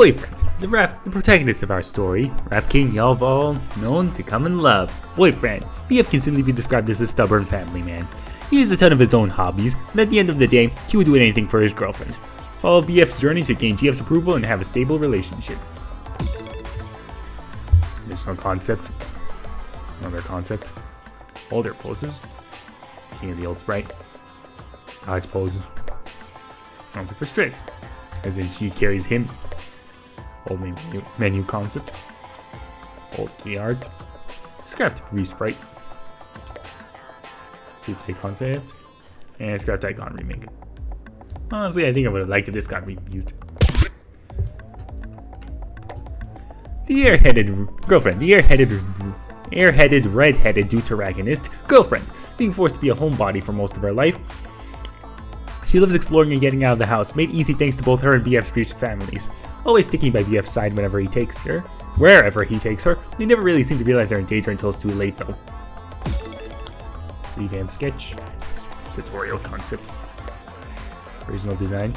Boyfriend, the protagonist of our story, rap king y'all all known to come and love. Boyfriend, BF can simply be described as a stubborn family man. He has a ton of his own hobbies, and at the end of the day, he would do anything for his girlfriend. Follow BF's journey to gain GF's approval and have a stable relationship. Additional concept. Another concept. Older poses. King of the old sprite. Dodge poses. Concept for stress, as in she carries him. Old menu concept. Old key art. Scrapped re-sprite. Replay concept. And scrapped icon remake. Honestly, I think I would have liked if this got reused. The airheaded girlfriend. The airheaded red-headed deuteragonist girlfriend, being forced to be a homebody for most of her life. She loves exploring and getting out of the house, made easy thanks to both her and BF's future families. Always sticking by BF's side whenever he takes her, wherever he takes her. They never really seem to realize they're in danger until it's too late though. Revamp sketch. Tutorial concept. Original design.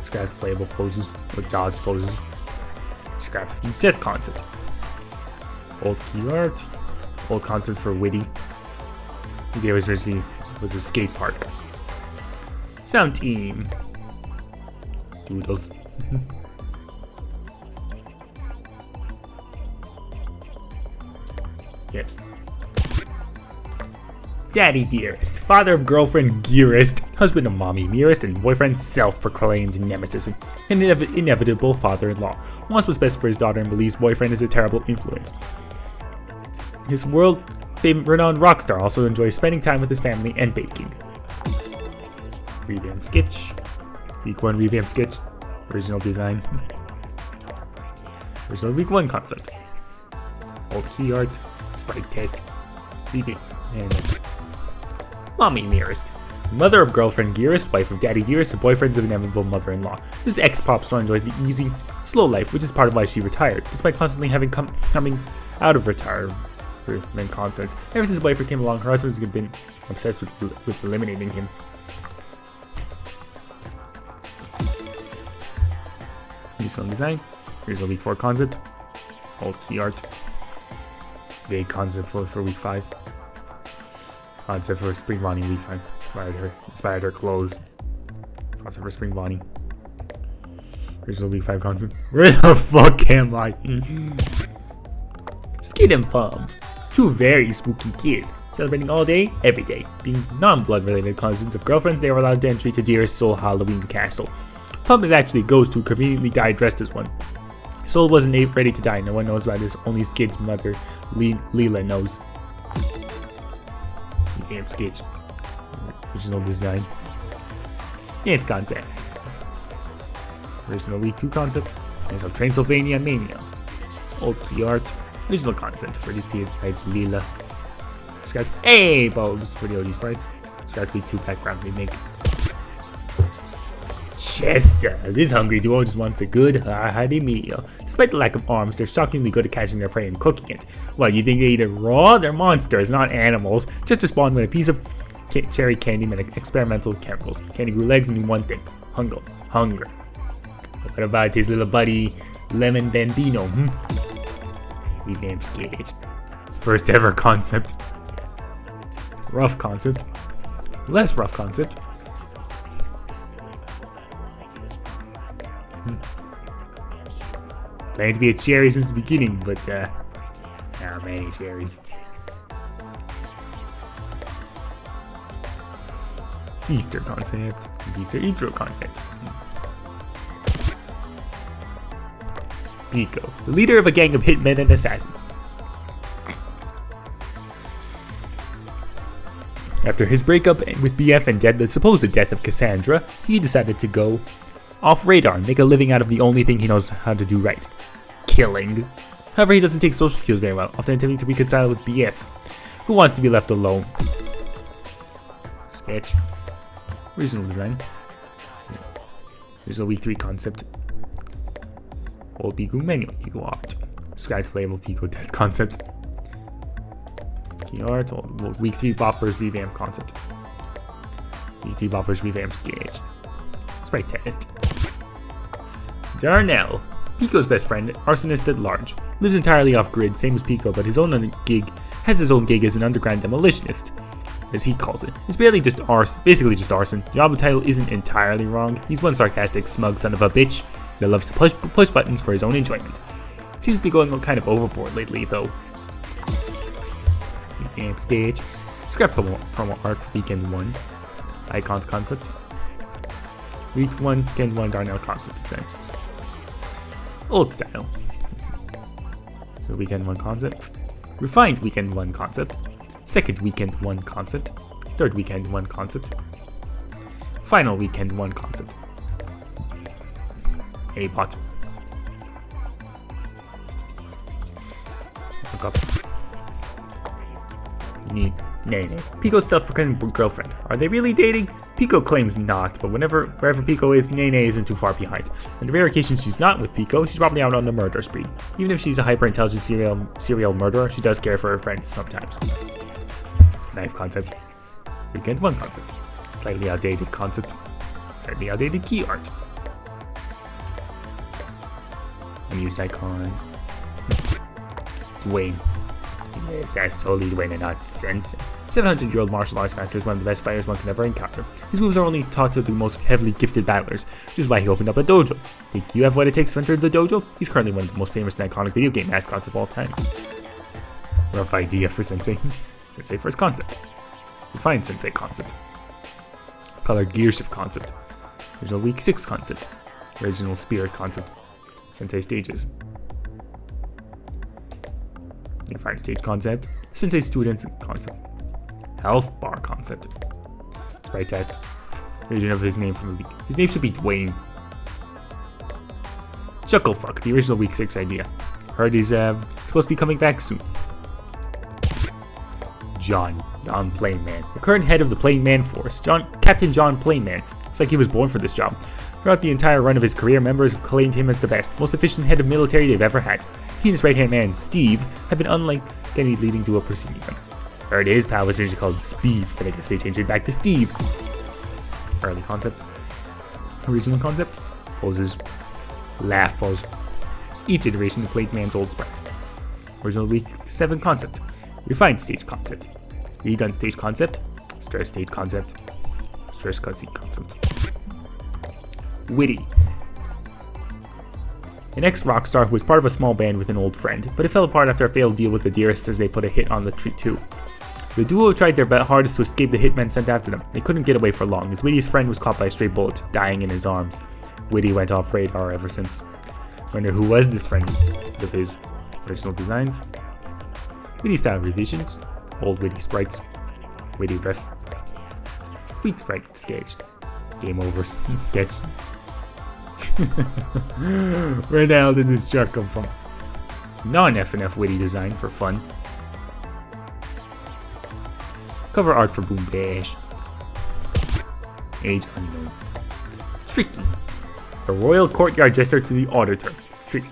Scrapped playable poses, or dodge poses. Scrapped death concept. Old key art. Old concept for witty. The originally was a skate park. Sound team. Doodles. Yes. Daddy Dearest, father of girlfriend Gearest, husband of mommy Nearest, and boyfriend self-proclaimed nemesis, and inevitable father-in-law. Wants what's best for his daughter and believes boyfriend is a terrible influence. His world-renowned rock star also enjoys spending time with his family and baking. Revamp sketch. Week 1 revamp sketch. Original design. Original week 1 concept. Old key art. Sprite test. Revamp. And that's it. Mommy Nearest. Mother of girlfriend Gearest, wife of daddy Dearest, and boyfriend's of inevitable mother-in-law. This ex-pop star enjoys the easy, slow life, which is part of why she retired, despite constantly having coming out of retirement concerts. Ever since boyfriend came along, her husband's been obsessed with eliminating him. Useful design. Here's a week 4 concept. Old key art. Vague concept for week 5. Concept for Spring Bonnie week 5. Inspired her clothes. Concept for Spring Bonnie. Original week 5 concept. Where the fuck am I? Skid and Pump. 2 very spooky kids. Celebrating all day, every day. Being non-blood related cousins of girlfriends, they were allowed entry to Dearest Soul Halloween Castle. Pump is actually a ghost who conveniently died dressed as one. Soul wasn't ready to die. No one knows about this. Only Skid's mother, Leela, knows. Damn sketch. Original design. Dance concept. Original week 2 concept. There's a Transylvania Mania. Old key art. Original concept for this year. It's Leela. Scratch A bulbs for the OG sprites. Scratch week 2 background remake. Chester. This hungry duo just wants a good, hearty meal. Despite the lack of arms, they're shockingly good at catching their prey and cooking it. What, you think they eat it raw? They're monsters, not animals. Just spawned with a piece of cherry candy and experimental chemicals. Candy grew legs and knew one thing. Hunger. What about his little buddy, Lemon Bambino, Revamp sketch. First ever concept. Rough concept. Less rough concept. Planning to be a cherry since the beginning, but not many cherries. Feaster concept. Feaster intro concept. Pico, the leader of a gang of hitmen and assassins. After his breakup with BF and the supposed death of Cassandra, he decided to go off radar and make a living out of the only thing he knows how to do right. Killing. However, he doesn't take social cues very well, often attempting to reconcile with BF, who wants to be left alone. Sketch. Original design. There's a week 3 concept. Old Pico menu, Pico art. Scratch playable Pico death concept. Key art, old week 3 boppers revamp concept. Week 3 boppers revamp sketch. Sprite test. Darnell. Pico's best friend, arsonist at large. Lives entirely off-grid, same as Pico, but has his own gig as an underground demolitionist, as he calls it. It's basically just arson. Job title isn't entirely wrong. He's one sarcastic, smug son of a bitch that loves to push buttons for his own enjoyment. Seems to be going kind of lately, though. Game stage. Scrap promo art for weekend 1. Icons concept. Weekend 1 Darnell concept design. Old style. So weekend 1 concept. Refined weekend 1 concept. Second weekend 1 concept. Third weekend 1 concept. Final weekend 1 concept. A bot. Look up. Nay. Pico's self-proclaimed girlfriend. Are they really dating? Pico claims not, but wherever Pico is, Nene isn't too far behind. On the rare occasion she's not with Pico, she's probably out on a murder spree. Even if she's a hyper-intelligent serial murderer, she does care for her friends sometimes. Knife concept. Weekend 1 concept. Slightly outdated concept. Slightly outdated key art. Unused icon. Dwayne. Yes, that's totally Dwayne and not Sensei. 700-year-old martial arts master is one of the best fighters one can ever encounter. His moves are only taught to the most heavily gifted battlers, which is why he opened up a dojo. Think you have what it takes to enter the dojo? He's currently one of the most famous and iconic video game mascots of all time. Rough idea for Sensei. Sensei first concept. Refined Sensei concept. Color gear shift concept. Original week 6 concept. Original spirit concept. Sensei stages. Unified stage concept. Sensei students concept. Health bar concept. Sprite test. Origin of his name from the league. His name should be Dwayne. Chucklefuck, the original week 6 idea. Heard he's supposed to be coming back soon. John Plainman. The current head of the Plainman Force. Captain John Plainman. Looks like he was born for this job. Throughout the entire run of his career, members have claimed him as the best, most efficient head of military they've ever had. He and his right-hand man, Steve, have been unlike any leading duo preceding them. Heard his pal was originally called Steve, but I guess they changed it back to Steve. Early concept. Original concept. Poses. Laugh pose. Each iteration played man's old sprites. Original week 7 concept. Refined stage concept. Redone stage concept. Stress stage concept. Stress cutscene concept. Witty. An ex-rockstar who was part of a small band with an old friend, but it fell apart after a failed deal with the Dearest as they put a hit on the tree too. The duo tried their hardest to escape the hitmen sent after them. They couldn't get away for long, as Witty's friend was caught by a stray bullet, dying in his arms. Witty went off radar ever since. Wonder who was this friend of his. Original designs. Witty style revisions. Old Witty sprites. Witty ref. Weak sprite sketch. Game over sketch. Where the hell did this chart come from? Non-FNF Witty design for fun. Cover art for Boom Bash. Age unknown. Tricky. The royal courtyard jester to the auditor. Tricky.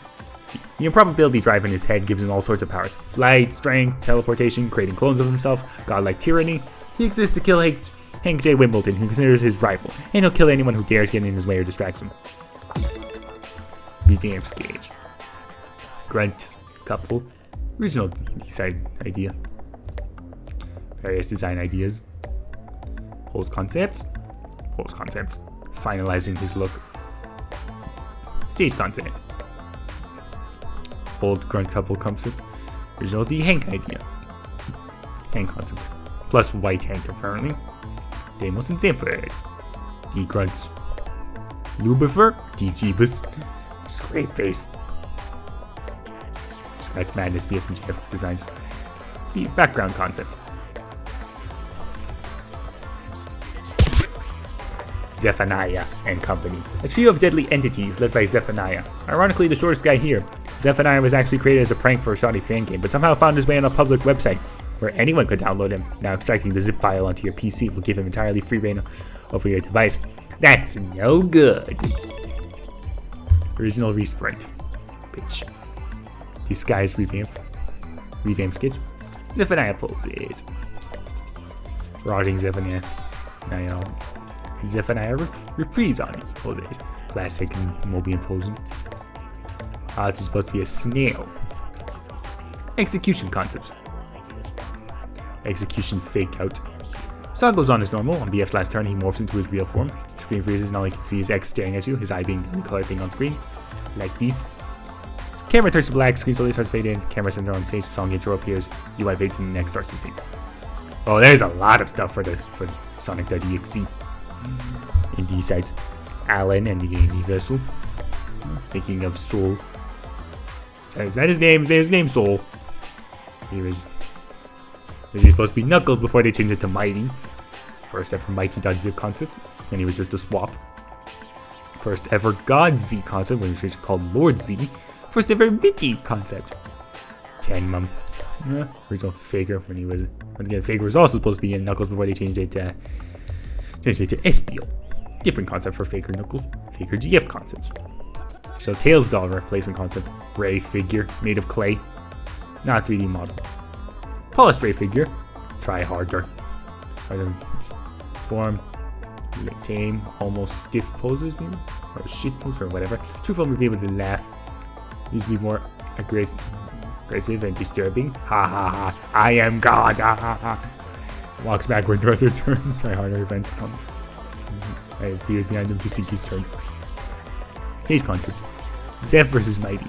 The improbability drive in his head gives him all sorts of powers. Flight, strength, teleportation, creating clones of himself, godlike tyranny. He exists to kill Hank J. Wimbledon, who considers his rival, and he'll kill anyone who dares get in his way or distracts him. Revamped Gauge. Grunt couple. Original design idea. Various design ideas. Pose concepts. Pose concepts. Finalizing his look. Stage concept. Old grunt couple concept. Original D Hank idea. Hank concept. Plus white Hank apparently. Deimos and Zampird. D grunts. Lubifer. D Jeebus. Scrape face. Scratch Madness BFMGF designs. The background concept. Zephaniah and Company. A trio of deadly entities led by Zephaniah. Ironically, the shortest guy here. Zephaniah was actually created as a prank for a shoddy fan game, but somehow found his way on a public website where anyone could download him. Now extracting the zip file onto your PC will give him entirely free reign over your device. That's no good. Original resprint. Bitch. Disguise revamp. Revamp sketch. Zephaniah poses. Rotting Zephaniah. Zephaniah reprise on it. Poses. Classic and Mobian posing. It's supposed to be a snail. Execution concept. Execution fake out. Song goes on as normal. On BF's last turn, he morphs into his real form. Screen freezes and all you can see is X staring at you, his eye being the color thing on screen. Like this. Camera turns to black, screen slowly starts fading, camera center on stage, song intro appears, UI fades and the next starts to sing. Oh, there's a lot of stuff for Sonic.exe. In these sites, Alan and the Universal. Thinking of Soul. Is that his name? His name's Soul. He was supposed to be Knuckles before they changed it to Mighty. First ever Mighty.zip concept, when he was just a swap. First ever God Z concept, when he was called Lord Z. First ever Mitty concept. Tenmum. Original Faker when he was. Again, Faker was also supposed to be in Knuckles before they changed it to Espio. Different concept for Faker Knuckles. Faker GF concepts. So Tails doll replacement concept. Ray figure made of clay. Not 3D model. Polished Ray figure. Try harder. Form. Tame. Almost stiff poses maybe? Or shit pose or whatever. True form would be able to laugh. Usually more aggressive and disturbing. Ha ha ha. I am God. Ha ha ha. Walks backward throughout their turn. Try harder events come. I appears behind him to seek his turn. Stage concept. Zeph versus Mighty.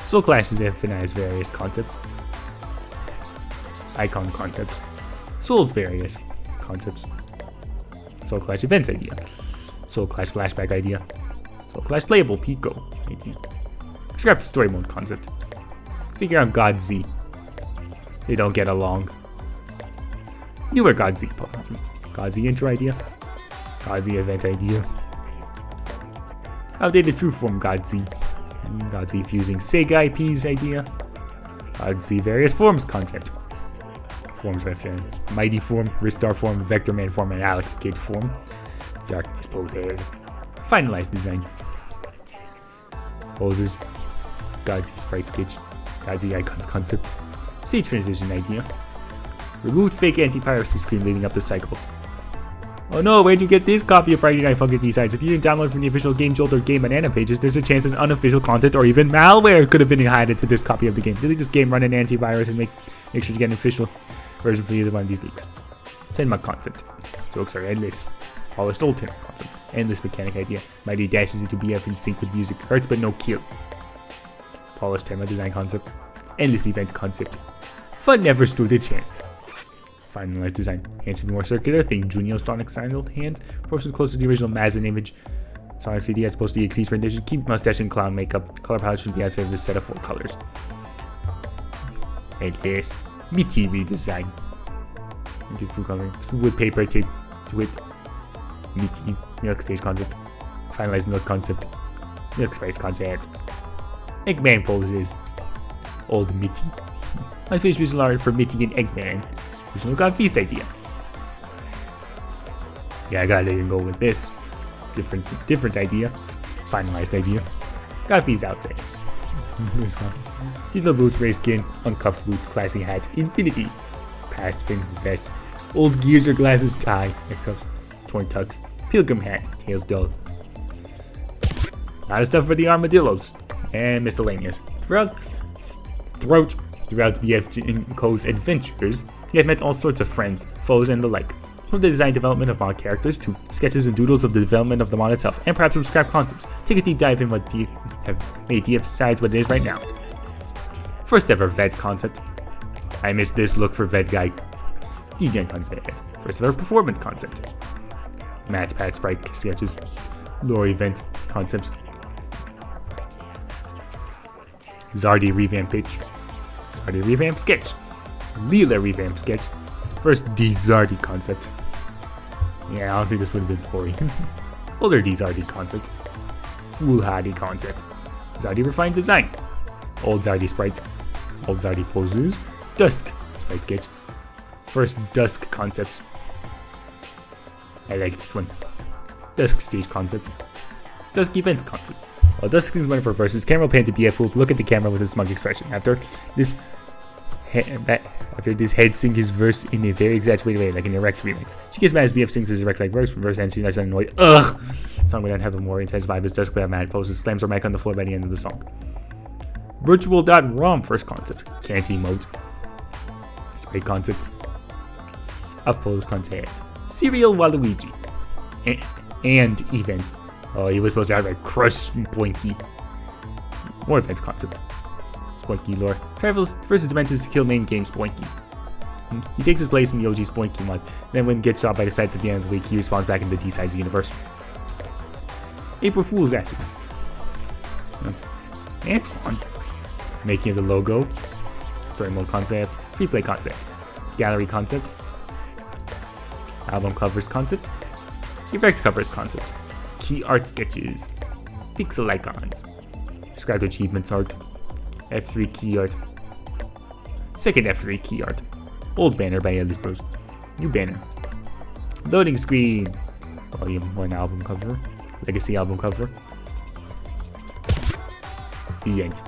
Soul Clash Zeph has various concepts. Icon concepts. Soul's various concepts. Soul Clash events idea. Soul Clash flashback idea. Soul Clash playable Pico idea. Scrap the story mode concept. Figure out God Z. They don't get along. Newer God Z concept. God Z intro idea. God Z event idea. Outdated true form God Z. God Z fusing Sega IPs idea. God Z various forms concept. Forms I've said. Mighty form, Ristar form, Vector Man form, and Alex Kidd form. Darkness poses. Finalized design. Poses. God Z sprite sketch. God Z icons concept. Stage transition idea. Removed fake anti-piracy screen leading up to cycles. Oh no, where'd you get this copy of Friday Night Funkin' B-Sides? If you didn't download from the official Game Jolt or Game Banana pages, there's a chance that unofficial content or even malware could have been added to this copy of the game. Delete this game, run an antivirus, and make sure to get an official version for either one of these leaks. Tenma concept. Jokes are endless. Polished old Tenma concept. Endless mechanic idea. Mighty dashes into BF in sync with music. Hurts but no kill. Polished Tenma design concept. Endless event concept. Fun never stood a chance. Finalized design. Hands to be more circular. Think Junio Sonic signed hands. Proportion close to the original Mazin image. Sonic CD as opposed to EXE's rendition. Keep mustache and clown makeup. Color palette should be outside of this set of 4 colors. Endless. Mitty redesign. Food coloring. Wood paper tape to it. Mitty. Milk stage concept. Finalized milk concept. Milk spice concept. Eggman poses. Old Mitty. Unfinished visual art for Mitty and Eggman. Original God Feast idea. Yeah, I gotta let him go with this. Different idea. Finalized idea. God Feast outside. He's no boots, race skin, uncuffed boots, classy hat, infinity. Past spin, vest, old gears or glasses, tie, cuffs, torn tux, pilgrim hat, tails dog. A lot of stuff for the armadillos. And miscellaneous. Throughout BF Co's adventures, he had met all sorts of friends, foes, and the like. From the design development of mod characters to sketches and doodles of the development of the mod itself, and perhaps some scrap concepts. Take a deep dive in what DF have made DF besides what it is right now. First ever Ved concept. I missed this look for Ved guy. DGen concept. First ever performance concept. Matte pad sprite sketches. Lore event concepts. Zardy revamp pitch. Zardy revamp sketch. Leela revamp sketch. First D-Zardy concept. Yeah, honestly this would have been boring. Older D-Zardy concept. Foolhardy concept. Zardy refined design. Old Zardy sprite. Old Zardy poses. Dusk sprite sketch. First Dusk concepts. I like this one. Dusk stage concept. Dusk events concept. While Dusk is one for versus, camera will pan to BF will look at the camera with a smug expression. After this head sings his verse in a very exaggerated way, like an erect remix. She gets mad as BF sings his erect like verse ends, she's nice and annoyed. Ugh! Song would not have a more intense vibe as Dusk would have mad poses. Slams her mic on the floor by the end of the song. Virtual.rom first concept. Can't emote. Spray concepts. Upload content. Serial Waluigi. And events. Oh, he was supposed to have a crush Boinky. More events concept. Spoinky lore. Travels versus dimensions to kill main game Spoinky. He takes his place in the OG Spoinky mod. Then when he gets shot by the feds at the end of the week, he respawns back in the D-Size universe. April Fool's Essence. That's Antoine. Making of the logo. Story mode concept. Free play concept. Gallery concept. Album covers concept. Effect covers concept. Key art sketches. Pixel icons. Described achievements art. F3 key art. Second F3 key art. Old banner by Ellis Bros. New banner. Loading screen. Volume 1 album cover. Legacy album cover. The end.